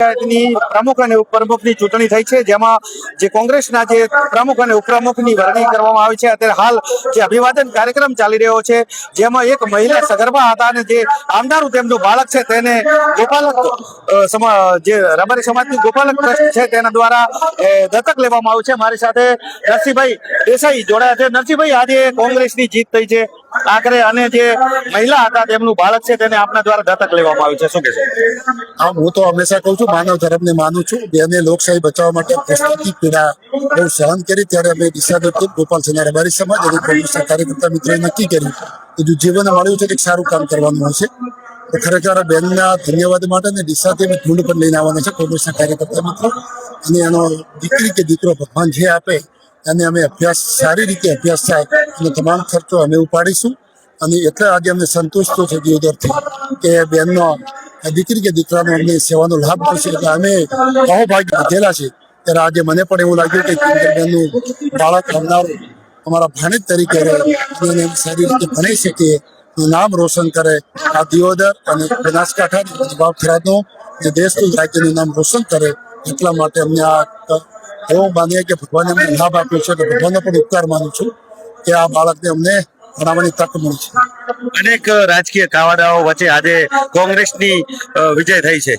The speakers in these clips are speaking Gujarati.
પ્રમુખ અને ઉપપ્રમુખની ચૂંટણી થઈ છે, જેમાં જે કોંગ્રેસના જે પ્રમુખ અને ઉપપ્રમુખની વરણી કરવામાં આવી છે. અત્યારે હાલ જે અભિવાદન કાર્યક્રમ ચાલી રહ્યો છે, જેમાં એક મહિલા સગર્ભા હતા અને જે આવનારું તેમનું બાળક છે તેને ગોપાલક જે રબારી સમાજની ગોપાલક ટ્રસ્ટ છે તેના દ્વારા દત્તક લેવામાં આવ્યું છે. મારી સાથે નરસિંહભાઈ દેસાઈ જોડાયા છે. નરસિંહભાઈ, આજે કોંગ્રેસની જીત થઈ છે આખરે, અને જે મહિલા હતા તેમનું બાળક છે તેને આપના દ્વારા દત્તક લેવામાં આવ્યું છે, શું કહેશો? હા, હું તો હંમેશા કહું છું, માનવ ધર્મને માનું છું. બેને લોકશાહી બચાવવા માટે પ્રસ્તુતિ પીડા બહુ સહન કરી, ત્યારે અમે દિશાદત્ત ગોપાલ સેના રબારી સમાજ અને કોંગ્રેસના કાર્યકર્તા મિત્રોએ નક્કી કર્યું કે જો જીવને મળ્યું છે કે સારું કામ કરવાનું હોય છે, તો ખરેખર બેનના ધન્યવાદ માટે અને દિશાથી અમે ધૂંડ પર લઈને આવવાના છે કોંગ્રેસના કાર્યકર્તા મિત્રો. અને એનો દીકરી કે દીકરો ભગવાન જે આપે એને અમે અભ્યાસ સારી રીતે અભ્યાસ થાય અને તમામ ખર્ચો અમે ઉપાડીશું. અને એટલે આજે અમને સંતોષ તો છે દિયોદરથી કે બેનનો દીકરી કે દીકરાનો અમને સેવાનો લાભ મળશે. એટલે અમે અહોભાગ્ય વધેલા છે. ત્યારે આજે મને પણ એવું લાગ્યું કે બેનનું બાળક રમનારું અમારા ભાણેજ તરીકે રહે અને સારી રીતે ભણી શકીએ, નામ રોશન કરે. આ દિયોદર અને બનાસકાંઠા વાવથરાનું જે દેશનું રાજ્યનું નામ રોશન કરે, એટલા માટે અમને આ એવું માનીએ કે ભગવાને અમને લાભ આપ્યો છે. એટલે ભગવાનનો પણ ઉપકાર માનું છું કે આ બાળકને અમને ભણાવવાની તક મળી છે. અનેક રાજકીય કાવડાઓ વચ્ચે આજે કોંગ્રેસની વિજય થઈ છે.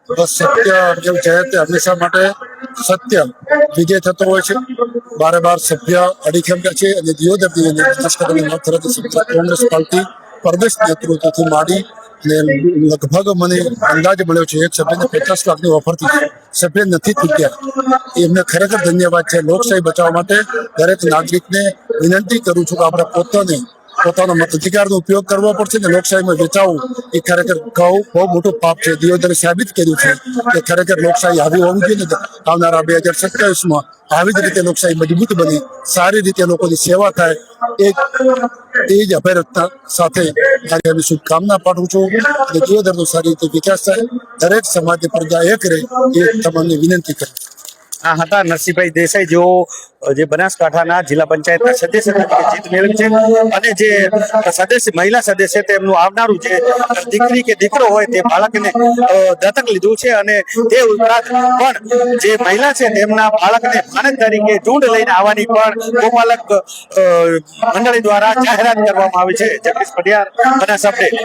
બસ સત્ય જેવું છે તે હંમેશા માટે સત્ય વિજય થતો હોય છે. બારે બાર સભ્ય અડીખમ છે અને દિયોદરથી અને બનાસકાંઠાની વાવથરાથી સભ્ય કોંગ્રેસ પાર્ટી પ્રદેશ નેતૃત્વથી માંડી અને લગભગ મને અંદાજ મળ્યો છે એક સભ્યને 50 લાખની ઓફરથી સભ્ય નથી ચૂક્યા. એમને ખરેખર ધન્યવાદ છે. લોકશાહી બચાવવા માટે દરેક નાગરિકને વિનંતી કરું છું કે આપણે પોતાનો મતાધિકારનો ઉપયોગ કરવો પડશે ને લોકશાહીમાં વેચાવું એ ખરેખર બહુ મોટું પાપ છે. દિયોદરે સાબિત કર્યું છે કે ખરેખર લોકશાહી આવી હોવી જોઈએ ને આવનારા 2027માં આવી જ રીતે લોકશાહી મજબૂત બની સારી રીતે લોકોની સેવા થાય એ જ અભિરતતા સાથે આજે আমি શુભકામના પાઠવું છું અને દિયોદરનો સારી રીતે વિકાસ થાય, દરેક સમાજની પ્રજા એક રહે એ તમને વિનંતી કરું. આ હતા નરસિંહભાઈ દેસાઈ, જેઓ જે બનાસકાંઠાના જિલ્લા પંચાયતના સદસ્ય તરીકે જીત મેળવી છે. અને જે સદસ્ય મહિલા સદસ્ય તેમનું આવનારું જે દીકરી કે દીકરો હોય તે બાળકને દત્તક લીધું છે. અને તે ઉપરાંત પણ જે મહિલા છે તેમના બાળકને ભાણેજ તરીકે ઢૂંઢ લઈને આવવાની પણ ગોપાલક મંડળી દ્વારા જાહેરાત કરવામાં આવી છે. જગદીશ પટિયાર, બનાસ અપડેટ.